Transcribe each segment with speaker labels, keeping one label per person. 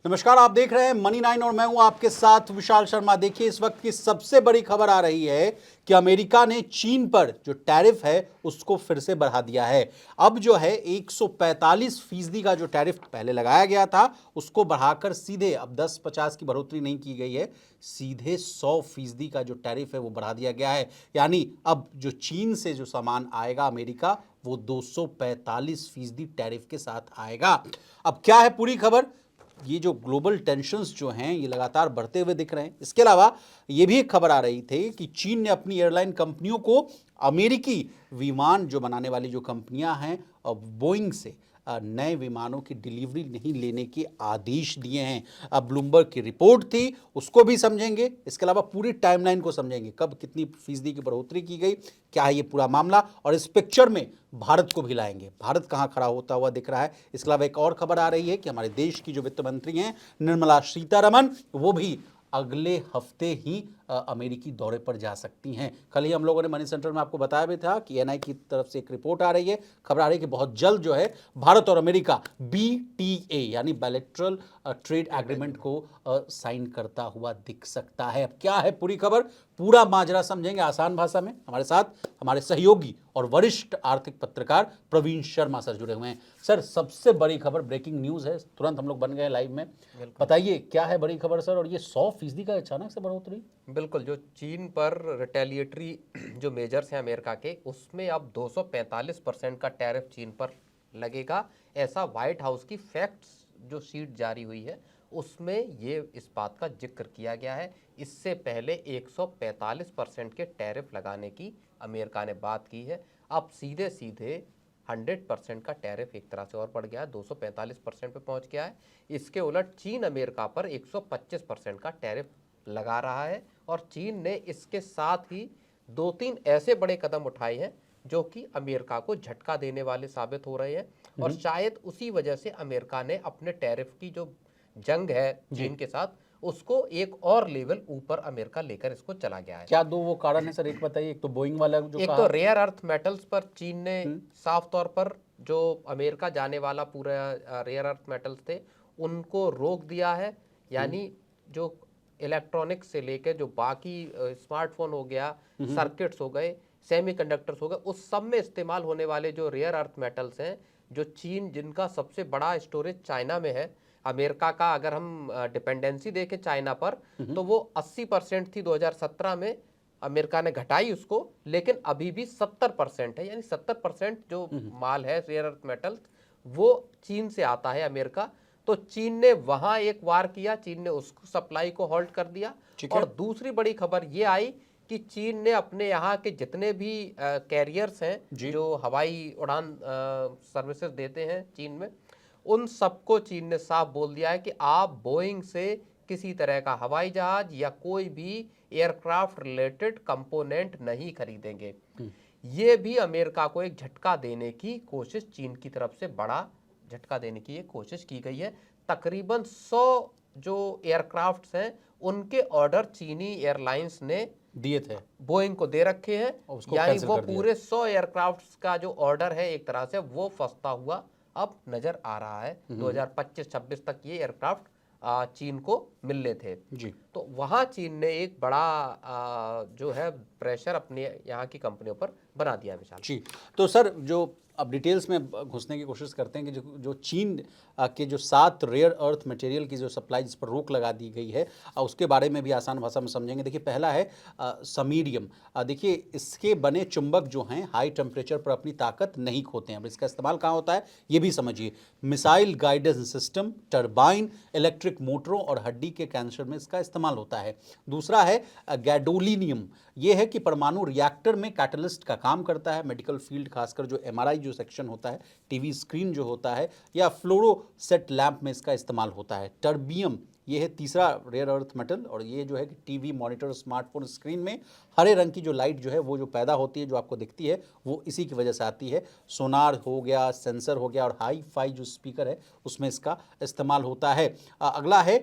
Speaker 1: नमस्कार, आप देख रहे हैं मनी 9 और मैं हूं आपके साथ विशाल शर्मा। देखिए, इस वक्त की सबसे बड़ी खबर आ रही है कि अमेरिका ने चीन पर जो टैरिफ है उसको फिर से बढ़ा दिया है। अब जो है 145% का जो टैरिफ पहले लगाया गया था उसको बढ़ाकर सीधे अब 10-50 की बढ़ोतरी नहीं की गई है, सीधे 100% का जो टैरिफ है वो बढ़ा दिया गया है। यानी अब जो चीन से जो सामान आएगा अमेरिका वो 245% टैरिफ के साथ आएगा। अब क्या है पूरी खबर? ये जो ग्लोबल टेंशन्स जो हैं ये लगातार बढ़ते हुए दिख रहे हैं। इसके अलावा ये भी एक खबर आ रही थी कि चीन ने अपनी एयरलाइन कंपनियों को अमेरिकी विमान जो बनाने वाली जो कंपनियां हैं बोइंग से नए विमानों की डिलीवरी नहीं लेने के आदेश दिए हैं। अब ब्लूमबर्ग की रिपोर्ट थी, उसको भी समझेंगे। इसके अलावा पूरी टाइमलाइन को समझेंगे, कब कितनी फीसदी की बढ़ोतरी की गई, क्या है ये पूरा मामला, और इस पिक्चर में भारत को भी लाएंगे। भारत कहाँ खड़ा होता हुआ दिख रहा है। इसके अलावा एक और खबर आ रही है कि हमारे देश की जो वित्त मंत्री हैं निर्मला सीतारमण, वो भी अगले हफ्ते ही अमेरिकी दौरे पर जा सकती हैं। कल ही हम लोगों ने मनी सेंटर में आपको बताया भी था कि एनआई की तरफ से एक रिपोर्ट आ रही है, खबर आ रही है कि बहुत जल्द जो है भारत और अमेरिका BTA यानी बायलैटरल ट्रेड एग्रीमेंट को साइन करता हुआ दिख सकता है। अब क्या है पूरी खबर, पूरा माजरा समझेंगे आसान भाषा में। हमारे साथ हमारे सहयोगी और वरिष्ठ आर्थिक पत्रकार प्रवीण शर्मा सर जुड़े हुए हैं। सर, सबसे बड़ी खबर, ब्रेकिंग न्यूज है, तुरंत हम लोग बन गए लाइव में। बताइए क्या है बड़ी खबर सर, और ये 100% का अचानक से बढ़ोतरी?
Speaker 2: बिल्कुल, जो चीन पर रिटेलिएटरी जो मेजर्स हैं अमेरिका के, उसमें अब 245% का टैरिफ चीन पर लगेगा। ऐसा व्हाइट हाउस की फैक्ट्स जो शीट जारी हुई है उसमें ये इस बात का जिक्र किया गया है। इससे पहले 145% के टैरिफ लगाने की अमेरिका ने बात की है। अब सीधे सीधे 100% का टैरिफ एक तरह से और बढ़ गया है, 245% पे पहुंच गया है। इसके उलट चीन अमेरिका पर 125% का टैरिफ लगा रहा है, और चीन ने इसके साथ ही 2-3 ऐसे बड़े कदम उठाए हैं जो कि अमेरिका को झटका देने वाले साबित हो रहे हैं। और शायद उसी वजह से अमेरिका ने अपने टैरिफ की जो जंग है चीन के साथ, उसको एक और लेवल ऊपर अमेरिका लेकर इसको चला गया है।
Speaker 1: क्या दो वो कारण है सर? एक बताइए। एक तो बोइंग वाला जो
Speaker 2: एक
Speaker 1: कहा।
Speaker 2: तो रेयर अर्थ मेटल्स पर चीन ने साफ तौर पर जो अमेरिका जाने वाला पूरा रेयर अर्थ मेटल्स थे उनको रोक दिया है। यानी जो इलेक्ट्रॉनिक्स से लेकर जो बाकी स्मार्टफोन हो गया, सर्किट्स हो गए, सेमीकंडक्टर्स हो गए, उस सब में इस्तेमाल होने वाले जो रेयर अर्थ मेटल्स हैं, जो चीन जिनका सबसे बड़ा स्टोरेज चाइना में है। अमेरिका का अगर हम डिपेंडेंसी देखें चाइना पर, तो वो 80% थी 2017 में, अमेरिका ने घटाई उसको, लेकिन अभी भी 70% है। यानी 70% जो माल है रेयर अर्थ मेटल्स वो चीन से आता है अमेरिका। तो चीन ने वहां एक वार किया, चीन ने उस सप्लाई को होल्ड कर दिया। और दूसरी बड़ी खबर ये आई कि चीन ने अपने यहाँ के जितने भी कैरियर्स हैं जो हवाई उड़ान सर्विसेज देते हैं चीन में, उन सबको चीन ने साफ बोल दिया है कि आप बोइंग से किसी तरह का हवाई जहाज या कोई भी एयरक्राफ्ट रिलेटेड कंपोनेंट नहीं खरीदेंगे। ये भी अमेरिका को एक झटका देने की कोशिश, चीन की तरफ से बड़ा झटका देने की एक कोशिश की गई है। तकरीबन 100 जो एयरक्राफ्ट्स हैं उनके ऑर्डर चीनी एयरलाइंस ने
Speaker 1: दिए थे,
Speaker 2: बोइंग को दे रखे हैं। यानी वो
Speaker 1: कर दिया।
Speaker 2: पूरे 100 एयरक्राफ्ट्स का जो ऑर्डर है एक तरह से वो फंसता हुआ अब नजर आ रहा है। 2025-26 तक ये एयरक्राफ्ट चीन को मिलने थे
Speaker 1: जी।
Speaker 2: तो वहाँ चीन ने एक बड़ा जो है प्रेशर अपने यहाँ की कंपनियों पर बना दिया विशाल
Speaker 1: जी। तो सर, जो अब डिटेल्स में घुसने की कोशिश करते हैं कि जो चीन के जो 7 रेयर अर्थ मटेरियल की जो सप्लाई जिस पर रोक लगा दी गई है, उसके बारे में भी आसान भाषा में समझेंगे। देखिए, पहला है समीरियम। देखिए, इसके बने चुंबक जो हैं हाई टेम्परेचर पर अपनी ताकत नहीं खोते हैं। अब इसका इस्तेमाल कहाँ होता है ये भी समझिए। Missile guidance system, turbine, electric मोटरों और हड्डी के कैंसर में इसका इस्तेमाल होता है। दूसरा है गैडोलिनियम। ये है कि परमाणु रिएक्टर में कैटलिस्ट का काम करता है। मेडिकल फील्ड, खासकर जो MRI जो सेक्शन होता है, टीवी स्क्रीन जो होता है, या फ्लोरोसेट लैंप में इसका इस्तेमाल होता है। टर्बियम, ये है तीसरा रेयर अर्थ मेटल, और ये जो है कि टीवी, मॉनिटर, स्मार्टफोन स्क्रीन में हरे रंग की जो लाइट जो है वो जो पैदा होती है, जो आपको दिखती है, वो इसी की वजह से आती है। सोनार हो गया, सेंसर हो गया, और हाई फाई जो स्पीकर है उसमें इसका इस्तेमाल होता है। अगला है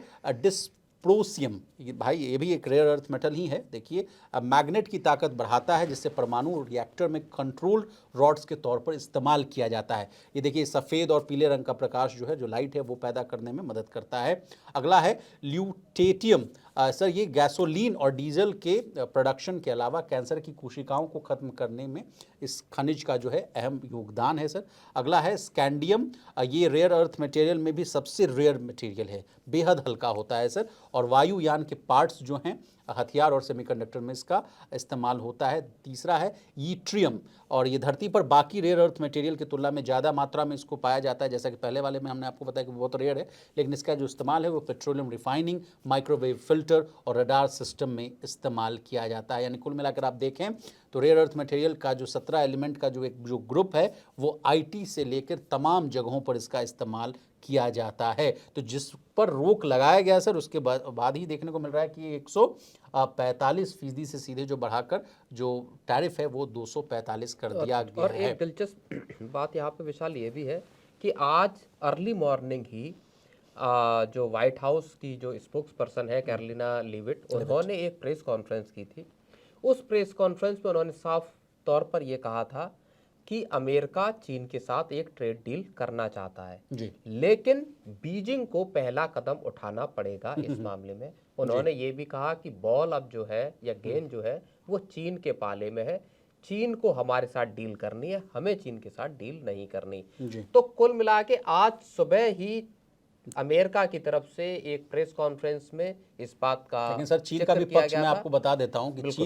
Speaker 1: प्रोसियम, भाई ये भी एक रेयर अर्थ मेटल ही है। देखिए, अब मैग्नेट की ताकत बढ़ाता है जिससे परमाणु रिएक्टर में कंट्रोल रॉड्स के तौर पर इस्तेमाल किया जाता है। ये देखिए, सफ़ेद और पीले रंग का प्रकाश जो है, जो लाइट है, वो पैदा करने में मदद करता है। अगला है ल्यूटेटियम। सर, ये गैसोलीन और डीजल के प्रोडक्शन के अलावा कैंसर की कोशिकाओं को खत्म करने में इस खनिज का जो है अहम योगदान है सर। अगला है स्कैंडियम। ये रेयर अर्थ मटेरियल में भी सबसे रेयर मटेरियल है, बेहद हल्का होता है सर, और वायुयान के पार्ट्स जो हैं, हथियार और सेमीकंडक्टर में इसका इस्तेमाल होता है। तीसरा है ईट्रियम, और ये धरती पर बाकी रेयर अर्थ मटेरियल की तुलना में ज़्यादा मात्रा में इसको पाया जाता है। जैसा कि पहले वाले में हमने आपको बताया कि बहुत रेयर है, लेकिन इसका जो इस्तेमाल है वो पेट्रोलियम रिफाइनिंग, माइक्रोवेव फिल्टर और रडार सिस्टम में इस्तेमाल किया जाता है। यानी कुल मिलाकर आप देखें तो रेयर अर्थ मटेरियल का जो 17 एलिमेंट का जो ग्रुप है, वो आईटी से लेकर तमाम जगहों पर इसका इस्तेमाल किया जाता है। तो जिस पर रोक लगाया गया सर, उसके बाद ही देखने को मिल रहा है कि 145% से सीधे जो बढ़ाकर जो टैरिफ है वो 245 कर दिया गया
Speaker 2: और
Speaker 1: है।
Speaker 2: एक दिलचस्प बात यहाँ पे विशाल ये भी है कि आज अर्ली मॉर्निंग ही जो व्हाइट हाउस की जो स्पोक्स पर्सन है कैरोलिना लीविट, उन्होंने एक प्रेस कॉन्फ्रेंस की थी। उस प्रेस कॉन्फ्रेंस में उन्होंने साफ तौर पर यह कहा था कि अमेरिका चीन के साथ एक ट्रेड डील करना चाहता है
Speaker 1: जी।
Speaker 2: लेकिन बीजिंग को पहला कदम उठाना पड़ेगा इस मामले में। उन्होंने ये भी कहा कि बॉल अब जो है या गेंद जो है वो चीन के पाले में है, चीन को हमारे साथ डील करनी है, हमें चीन के साथ डील नहीं करनी।
Speaker 1: जी।
Speaker 2: तो कुल मिला के आज सुबह ही अमेरिका की तरफ से एक प्रेस कॉन्फ्रेंस में इस बात का
Speaker 1: लेकिन सर, चीन का
Speaker 2: जिक्र
Speaker 1: भी
Speaker 2: किया
Speaker 1: पक्ष
Speaker 2: गया
Speaker 1: मैं
Speaker 2: था।
Speaker 1: आपको बता देता हूं कि
Speaker 2: बिल्कुल।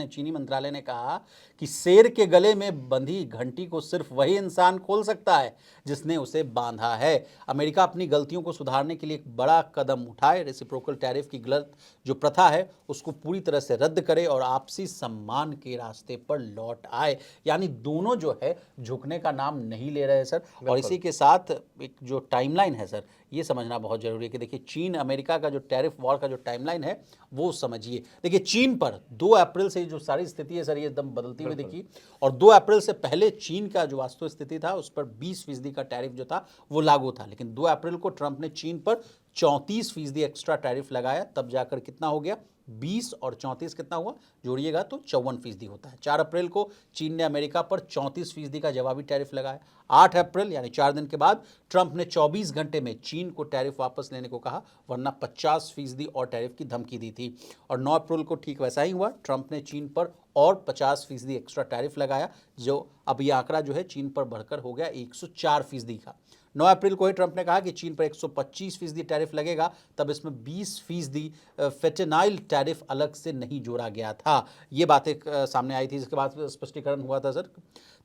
Speaker 1: चीनी मंत्रालय ने कहा कि शेर के गले में बंधी घंटी को सिर्फ वही इंसान खोल सकता है जिसने उसे बांधा है। अमेरिका अपनी गलतियों को सुधारने के लिए एक बड़ा कदम उठाए, रेसिप्रोकल टैरिफ की गलत जो प्रथा है उसको पूरी तरह से रद्द करे और आपसी सम्मान के रास्ते पर लौट आए। यानी दोनों जो है झुकने का नाम नहीं ले रहे हैं सर। और इसी के साथ एक जो टाइमलाइन है सर, ये समझना बहुत जरूरी है कि देखिए, चीन अमेरिका का जो टैरिफ वॉर का जो टाइमलाइन है वो समझिए। देखिए, चीन पर 2 अप्रैल से जो सारी स्थिति है सर, ये एकदम बदलती हुई दिखी, और 2 अप्रैल से पहले चीन का जो वास्तव स्थिति था उस पर 20% का टैरिफ जो था वो लागू था। लेकिन 2 अप्रैल को ट्रंप ने चीन पर 34% एक्स्ट्रा टैरिफ लगाया, तब जाकर कितना हो गया, 20 और 34 कितना हुआ, जोड़िएगा तो 54% होता है। 4 अप्रैल को चीन ने अमेरिका पर 34% का जवाबी टैरिफ लगाया। 8 अप्रैल यानी 4 दिन के बाद ट्रंप ने 24 घंटे में चीन को टैरिफ वापस लेने को कहा, वरना 50% और टैरिफ की धमकी दी थी। और 9 अप्रैल को ठीक वैसा ही हुआ, ट्रंप ने चीन पर और 50% एक्स्ट्रा टैरिफ लगाया, जो अब ये आंकड़ा जो है चीन पर बढ़कर हो गया 104% का। 9 अप्रैल को ही ट्रंप ने कहा कि चीन पर 125% टैरिफ लगेगा, तब इसमें 20% फेटेनाइल टैरिफ अलग से नहीं जोड़ा गया था। ये बातें सामने आई थी, इसके बाद स्पष्टीकरण हुआ था सर।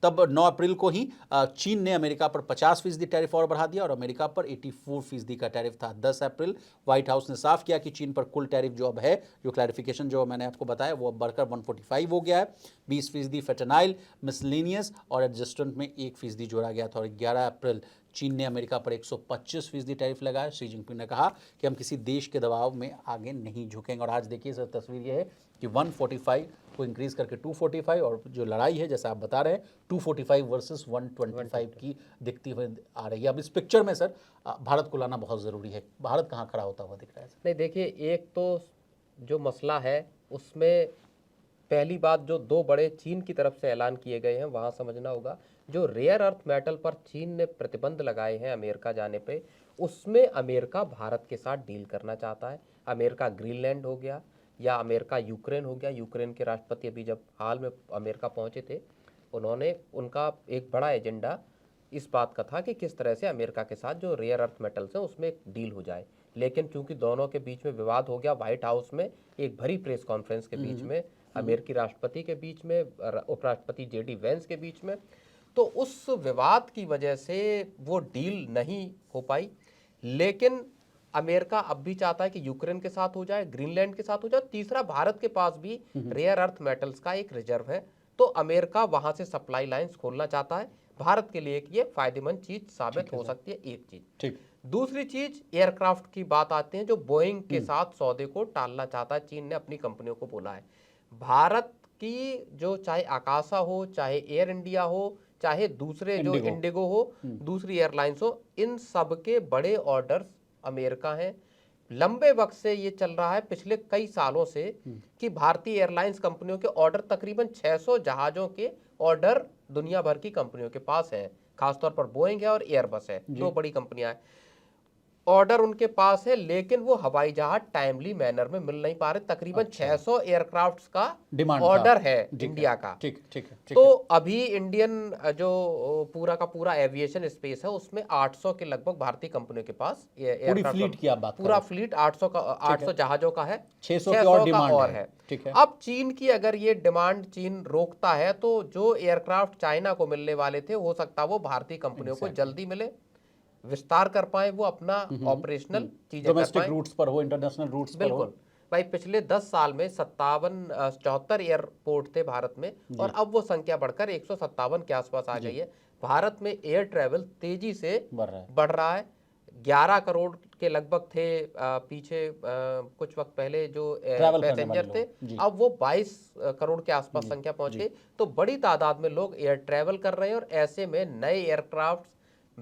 Speaker 1: तब 9 अप्रैल को ही चीन ने अमेरिका पर 50% टैरिफ और बढ़ा दिया और अमेरिका पर 84% का टैरिफ था। 10 अप्रैल व्हाइट हाउस ने साफ किया कि चीन पर कुल टैरिफ जो अब है, जो क्लैरिफिकेशन जो मैंने आपको बताया, वो अब बढ़कर 145 हो गया है। 20% फेटेनाइल, मिसलेनियस और एडजस्टेंट में 1% जोड़ा गया था। और 11 अप्रैल चीन ने अमेरिका पर 125% टैरिफ लगाया। शी जिनपिंग ने कहा कि हम किसी देश के दबाव में आगे नहीं झुकेंगे। और आज देखिए सर, तस्वीर ये है कि 145 को इंक्रीज करके 245, और जो लड़ाई है जैसा आप बता रहे हैं 245 वर्सेस 125 की दिखती हुई आ रही है। अब इस पिक्चर में सर भारत को लाना बहुत ज़रूरी है। भारत कहाँ खड़ा होता हुआ दिख रहा है सर?
Speaker 2: नहीं, देखिए, एक तो जो मसला है उसमें पहली बात जो 2 बड़े चीन की तरफ से ऐलान किए गए हैं वहाँ समझना होगा। जो रेयर अर्थ मेटल पर चीन ने प्रतिबंध लगाए हैं अमेरिका जाने पे, उसमें अमेरिका भारत के साथ डील करना चाहता है। अमेरिका ग्रीनलैंड हो गया या अमेरिका यूक्रेन हो गया। यूक्रेन के राष्ट्रपति अभी जब हाल में अमेरिका पहुंचे थे, उन्होंने उनका एक बड़ा एजेंडा इस बात का था कि किस तरह से अमेरिका के साथ जो रेयर अर्थ मेटल्स हैं उसमें एक डील हो जाए। लेकिन चूंकि दोनों के बीच में विवाद हो गया, व्हाइट हाउस में एक भरी प्रेस कॉन्फ्रेंस के बीच में, अमेरिकी राष्ट्रपति के बीच में, उपराष्ट्रपति जेडी वेंस के बीच में, तो उस विवाद की वजह से वो डील नहीं हो पाई। लेकिन अमेरिका अब भी चाहता है कि यूक्रेन के साथ हो जाए, ग्रीनलैंड के साथ हो जाए। तीसरा, भारत के पास भी रेयर अर्थ मेटल्स का एक रिजर्व है, तो अमेरिका वहां से सप्लाई लाइंस खोलना चाहता है। भारत के लिए ये फायदेमंद चीज साबित हो सकती है। एक चीज।
Speaker 1: ठीक।
Speaker 2: दूसरी चीज, एयरक्राफ्ट की बात आती है, जो बोइंग के साथ सौदे को टालना चाहता है। चीन ने अपनी कंपनियों को बोला है भारत की, जो चाहे आकाशा हो, चाहे एयर इंडिया हो, चाहे दूसरे जो इंडिगो हो, दूसरी एयरलाइंस हो, इन सब के बड़े ऑर्डर्स अमेरिका हैं। लंबे वक्त से ये चल रहा है, पिछले कई सालों से, कि भारतीय एयरलाइंस कंपनियों के ऑर्डर, तकरीबन 600 जहाजों के ऑर्डर दुनिया भर की कंपनियों के पास है, खासतौर पर बोइंग है और एयरबस है, दो बड़ी कंपनियां हैं। ऑर्डर उनके पास है, लेकिन वो हवाई जहाज टाइमली मैनर में मिल नहीं पा रहे। तकरीबन 600 एयरक्राफ्ट्स का
Speaker 1: डिमांड
Speaker 2: ऑर्डर है
Speaker 1: ठीक
Speaker 2: इंडिया का।
Speaker 1: ठीक ठीक है
Speaker 2: तो अभी इंडियन जो पूरा का पूरा एविएशन स्पेस है, उसमें 800 के लगभग भारतीय कंपनियों के पास
Speaker 1: पूरी
Speaker 2: एयरक्राफ्ट,
Speaker 1: फ्लीट की आप बात कर
Speaker 2: पूरा
Speaker 1: रहे हैं।
Speaker 2: फ्लीट 800 जहाजों का है,
Speaker 1: 600 की और डिमांड
Speaker 2: और
Speaker 1: है। ठीक है।
Speaker 2: अब चीन की अगर ये डिमांड चीन रोकता है, तो जो एयरक्राफ्ट चाइना को मिलने वाले थे, हो सकता है वो भारतीय कंपनियों को जल्दी मिले, विस्तार कर पाए, वो अपना ऑपरेशनल चीजें कर
Speaker 1: डोमेस्टिक
Speaker 2: पाए।
Speaker 1: रूट्स पर हो, इंटरनेशनल रूट्स पर हो।
Speaker 2: बिल्कुल भाई, पिछले 10 साल में 74 एयरपोर्ट थे भारत में, और अब वो संख्या बढ़कर 157 के आसपास आ गई है। भारत में एयर ट्रैवल तेजी से बढ़ रहा है। 11 करोड़ के लगभग थे पीछे कुछ वक्त पहले जो पैसेंजर थे, अब वो 22 करोड़ के आसपास संख्या पहुंच गई। तो बड़ी तादाद में लोग एयर ट्रैवल कर रहे हैं, और ऐसे में नए एयरक्राफ्ट,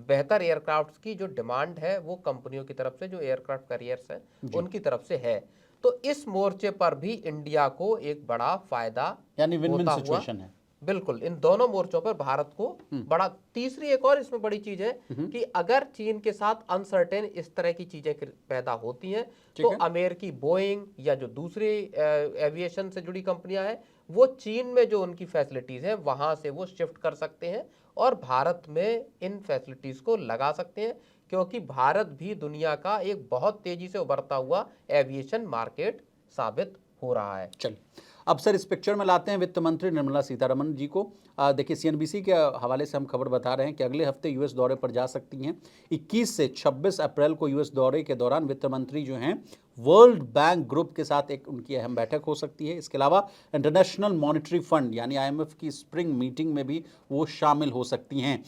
Speaker 2: बेहतर एयरक्राफ्ट की जो डिमांड है, वो कंपनियों की तरफ से, जो एयरक्राफ्ट कैरियर्स हैं उनकी तरफ से है। तो इस मोर्चे पर भी इंडिया को एक बड़ा फायदा,
Speaker 1: यानी विन-विन सिचुएशन है।
Speaker 2: बिल्कुल, इन दोनों मोर्चों पर भारत को बड़ा। तीसरी एक और इसमें बड़ी चीज है कि अगर चीन के साथ अनसर्टेन इस तरह की चीजें पैदा होती हैं, तो अमेरिकी बोइंग या जो दूसरे एविएशन से जुड़ी कंपनियां हैं, वो चीन में जो उनकी फैसिलिटीज हैं वहां से वो शिफ्ट कर सकते हैं और भारत में इन फैसिलिटीज को लगा सकते हैं, क्योंकि भारत भी दुनिया का एक बहुत तेजी से उभरता हुआ एविएशन मार्केट साबित हो रहा है।
Speaker 1: चलिए, अब सर इस पिक्चर में लाते हैं वित्त मंत्री निर्मला सीतारमण जी को। देखिए, सीएनबीसी के हवाले से हम खबर बता रहे हैं कि अगले हफ्ते यूएस दौरे पर जा सकती हैं। 21 से 26 अप्रैल को यूएस दौरे के दौरान वित्त मंत्री जो हैं वर्ल्ड बैंक ग्रुप के साथ एक उनकी अहम बैठक हो सकती है। इसके अलावा इंटरनेशनल मॉनेटरी फंड यानी आईएमएफ की स्प्रिंग मीटिंग में भी वो शामिल हो सकती हैं।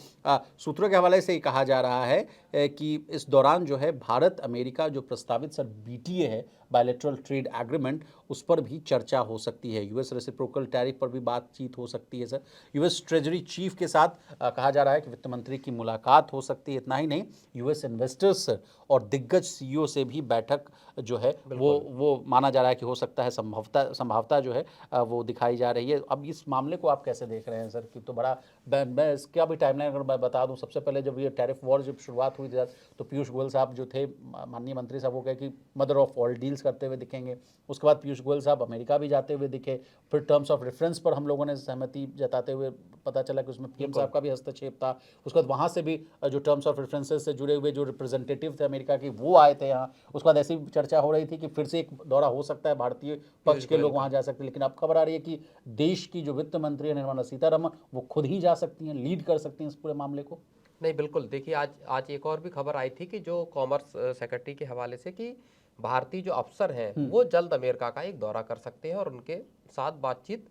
Speaker 1: सूत्रों के हवाले से ये कहा जा रहा है कि इस दौरान जो है भारत अमेरिका जो प्रस्तावित सर बीटीए है, बायलैटरल ट्रेड एग्रीमेंट, उस पर भी चर्चा हो सकती है। यूएस रेसिप्रोकल टैरिफ पर भी बातचीत हो सकती है सर। यूएस ट्रेजरी चीफ के साथ कहा जा रहा है कि वित्त मंत्री की मुलाकात हो सकती है। इतना ही नहीं, यूएस इन्वेस्टर्स और दिग्गज सीईओ से भी बैठक जो है वो माना जा रहा है कि हो सकता है, संभवता जो है वो दिखाई जा रही है। अब इस मामले को आप कैसे देख रहे हैं सर? कि तो बड़ा, मैं इसका भी टाइमलाइन अगर मैं बता दूं, सबसे पहले जब ये टैरिफ वॉर जब शुरुआत हुई थी तो पीयूष गोयल साहब जो थे, माननीय मंत्री साहब, वो कहे कि मदर ऑफ ऑल डील्स करते हुए दिखेंगे। उसके बाद पीयूष गोयल साहब अमेरिका भी जाते हुए दिखे। फिर टर्म्स ऑफ रेफरेंस पर हम लोगों ने सहमति जताते हुए पता चला कि उसमें पीएम साहब का भी हस्तक्षेप था। उसके बाद वहाँ से भी जो टर्म्स ऑफ रेफरेंसेस से जुड़े हुए जो रिप्रेजेंटेटिव थे अमेरिका की, वो आए थे यहाँ। उसके बाद ऐसी चर्चा हो रही थी कि फिर से एक दौरा हो सकता है, भारतीय पक्ष के लोग वहाँ जा सकते हैं। लेकिन अब खबर आ रही है कि देश की जो वित्त मंत्री है निर्मला सीतारमण, वो खुद ही जा सकती हैं, लीड कर सकती हैं इस पूरे मामले को।
Speaker 2: नहीं, बिल्कुल। देखिए, आज एक और भी खबर आई थी कि जो कॉमर्स सेक्रेटरी के हवाले से, कि भारतीय जो अफसर हैं वो जल्द अमेरिका का एक दौरा कर सकते हैं और उनके साथ बातचीत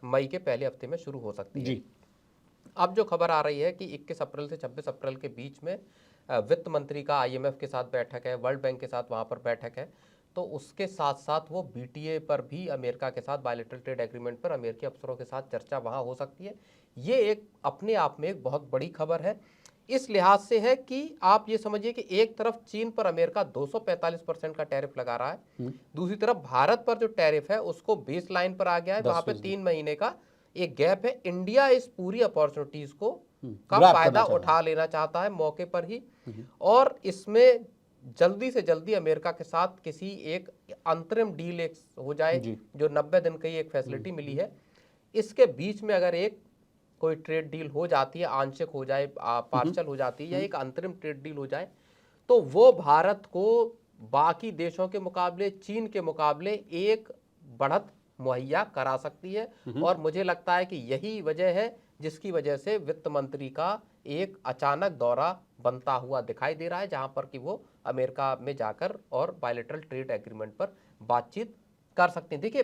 Speaker 2: मई के पहले हफ्ते में शुरू हो सकती है जी। अब जो खबर आ रही है कि 21 अप्रैल से 26 अप्रैल के बीच में वित्त मंत्री का आईएमएफ के साथ बैठक है, वर्ल्ड बैंक के साथ वहाँ पर बैठक है, तो उसके साथ साथ वो बीटीए पर भी, अमेरिका के साथ बायलैटरल ट्रेड एग्रीमेंट पर अमेरिकी अफसरों के साथ चर्चा वहाँ हो सकती है। ये एक अपने आप में एक बहुत बड़ी खबर है, इस लिहाज से है कि आप ये समझिए कि एक तरफ चीन पर अमेरिका 245% का टैरिफ लगा रहा है, दूसरी तरफ भारत पर जो टैरिफ है उसको बेस लाइन पर आ गया है, वहां पे 3 महीने का एक गैप है। इंडिया इस पूरी अपॉर्चुनिटीज को का फायदा उठा लेना चाहता है मौके पर ही, और इसमें जल्दी से जल्दी अमेरिका के साथ किसी एक अंतरिम डील हो जाए, जो 90 दिन की एक फैसिलिटी मिली है, इसके बीच में अगर एक कोई ट्रेड डील हो जाती है, आंशिक हो जाए, पार्शल हो जाती है, या एक अंतरिम ट्रेड डील हो जाए, तो वो भारत को बाकी देशों के मुकाबले, चीन के मुकाबले एक बढ़त मुहैया करा सकती है। और मुझे लगता है कि यही वजह है जिसकी वजह से वित्त मंत्री का एक अचानक दौरा बनता हुआ दिखाई दे रहा है, जहां पर कि वो अमेरिका में जाकर और बायलैटरल ट्रेड एग्रीमेंट पर बातचीत कर सकते हैं। देखिए,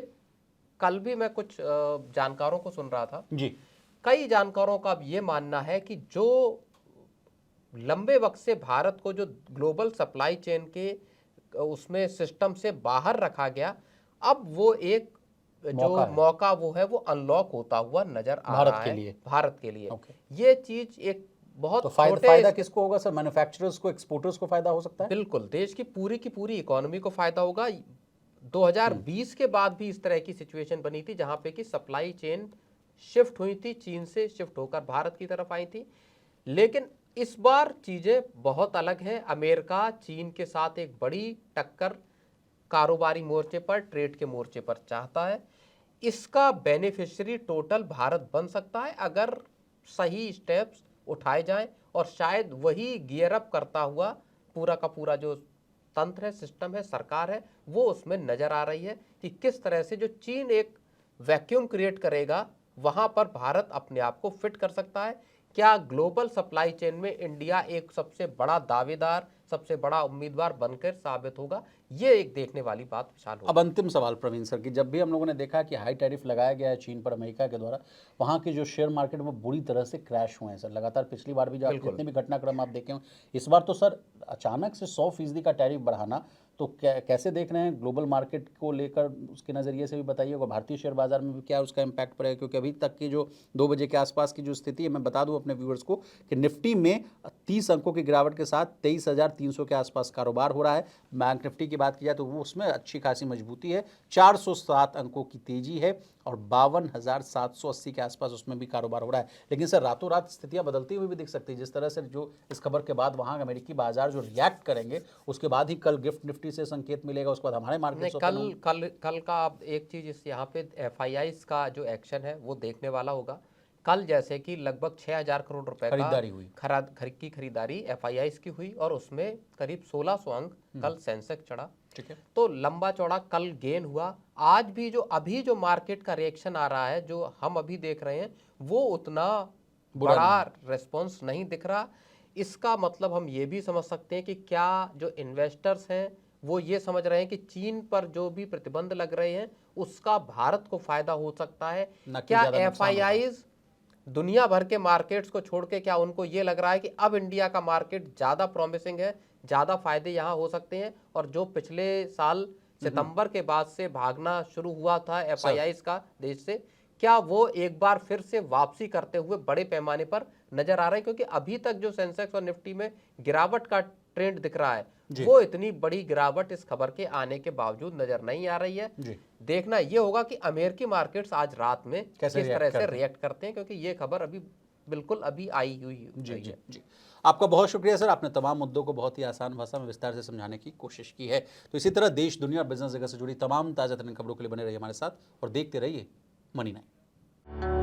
Speaker 2: कल भी मैं कुछ जानकारों को सुन रहा था जी। कई जानकारों का ये मानना है कि जो लंबे वक्त से भारत को जो ग्लोबल सप्लाई चेन के उसमें सिस्टम से बाहर रखा गया, अब वो एक जो मौका वो है वो अनलॉक होता हुआ नजर आ रहा है भारत के लिए। ये चीज एक बहुत
Speaker 1: तो
Speaker 2: छोटे
Speaker 1: फायदा किसको होगा सर? मैन्युफैक्चरर्स को, एक्सपोर्टर्स को फायदा हो सकता है?
Speaker 2: बिल्कुल, देश की पूरी इकोनॉमी को फायदा होगा। 2020 के बाद भी इस तरह की सिचुएशन बनी थी जहां पे कि सप्लाई चेन शिफ्ट हुई थी, चीन से शिफ्ट होकर भारत की तरफ आई थी। लेकिन इस बार चीजें बहुत अलग हैं। अमेरिका चीन के साथ एक बड़ी टक्कर कारोबारी मोर्चे पर, ट्रेड के मोर्चे पर चाहता है। इसका बेनिफिशियरी टोटल भारत बन सकता है अगर सही स्टेप्स उठाए जाएं, और शायद वही गियर अप करता हुआ पूरा का पूरा जो तंत्र है, सिस्टम है, सरकार है, वो उसमें नजर आ रही है कि किस तरह से जो चीन एक वैक्यूम क्रिएट करेगा वहां पर भारत अपने आप को फिट कर सकता है। क्या ग्लोबल सप्लाई चेन में इंडिया एक सबसे बड़ा दावेदार, सबसे बड़ा उम्मीदवार बनकर साबित होगा? ये एक देखने वाली बात विशाल होगी।
Speaker 1: अब अंतिम सवाल प्रवीण सर कि जब भी हम लोगों ने देखा कि हाई टैरिफ लगाया गया है चीन पर अमेरिका के द्वारा, वहाँ के जो शेयर मार्केट वो बुरी तरह से क्रैश हुए हैं सर लगातार। पिछली बार भी जो आप
Speaker 2: बिल्कुल।
Speaker 1: जितने भी घटनाक्रम आप देखे हो, इस बार तो सर अचानक से 100% का टैरिफ बढ़ाना, तो कैसे देख रहे हैं ग्लोबल मार्केट को लेकर? उसके नज़रिए से भी बताइए, और भारतीय शेयर बाजार में भी क्या उसका इम्पैक्ट पड़ेगा? क्योंकि अभी तक की जो 2 बजे के आसपास की जो स्थिति है, मैं बता दूं अपने व्यूअर्स को कि निफ्टी में 30 अंकों की गिरावट के साथ 23,300 के आसपास कारोबार हो रहा है। बैंक निफ्टी की बात की जाए तो वो उसमें अच्छी खासी मजबूती है, 407 अंकों की तेजी है और 52,780 के आसपास उसमें भी कारोबार हो रहा है। लेकिन सर रातों रात स्थितियां बदलती हुई भी दिख सकती है, जिस तरह से जो इस खबर के बाद वहां अमेरिकी बाजार जो रिएक्ट करेंगे, उसके बाद ही कल गिफ्ट निफ्टी से संकेत मिलेगा, उसके बाद हमारे
Speaker 2: नहीं,
Speaker 1: मार्केट
Speaker 2: कल का आप एक चीज इस यहाँ पे एफआईआईस का जो एक्शन है वो देखने वाला होगा। कल जैसे कि लगभग 6,000 करोड़ रुपए का
Speaker 1: खरीदारी हुई।
Speaker 2: घर की खरीदारी एफआईआईस की हुई और उसमें करीब 1600 अंक कल सेंसेक्स चढ़ा।
Speaker 1: ठीक है,
Speaker 2: तो लंबा चौड़ा कल गेन हुआ। आज भी जो अभी जो मार्केट का रिएक्शन आ रहा है, जो हम अभी देख रहे हैं, वो उतना
Speaker 1: बुरा
Speaker 2: बड़ा रेस्पॉन्स नहीं दिख रहा। इसका मतलब हम ये भी समझ सकते हैं कि क्या जो इन्वेस्टर्स हैं वो ये समझ रहे हैं कि चीन पर जो भी प्रतिबंध लग रहे हैं उसका भारत को फायदा हो सकता है।
Speaker 1: न कि
Speaker 2: क्या
Speaker 1: ज्यादा नुकसान होगा।
Speaker 2: एफआईआईज दुनिया भर के मार्केट्स को छोड़ के क्या उनको ये लग रहा है कि अब इंडिया का मार्केट ज़्यादा प्रॉमिसिंग है, ज़्यादा फायदे यहाँ हो सकते हैं? और जो पिछले साल सितंबर के बाद से भागना शुरू हुआ था एफआईआईज का देश से, क्या वो एक बार फिर से वापसी करते हुए बड़े पैमाने पर नजर आ रहे हैं? क्योंकि अभी तक जो सेंसेक्स और निफ्टी में गिरावट का ट्रेंड दिख रहा है, वो इतनी बड़ी गिरावट इस खबर के आने के बावजूद नजर नहीं आ रही है। देखना ये होगा कि अमेरिकी मार्केट्स आज रात में किस तरह से रिएक्ट करते हैं, क्योंकि ये खबर अभी बिल्कुल अभी आई हुई है।
Speaker 1: जी, आपका बहुत शुक्रिया सर, आपने तमाम मुद्दों को बहुत ही आसान भाषा में विस्तार से समझाने की कोशिश की है। तो इसी तरह देश, दुनिया और बिजनेस जगत से जुड़ी तमाम ताज़ा तरीन खबरों के लिए बने रहिए हमारे साथ और देखते रहिए मनी 9।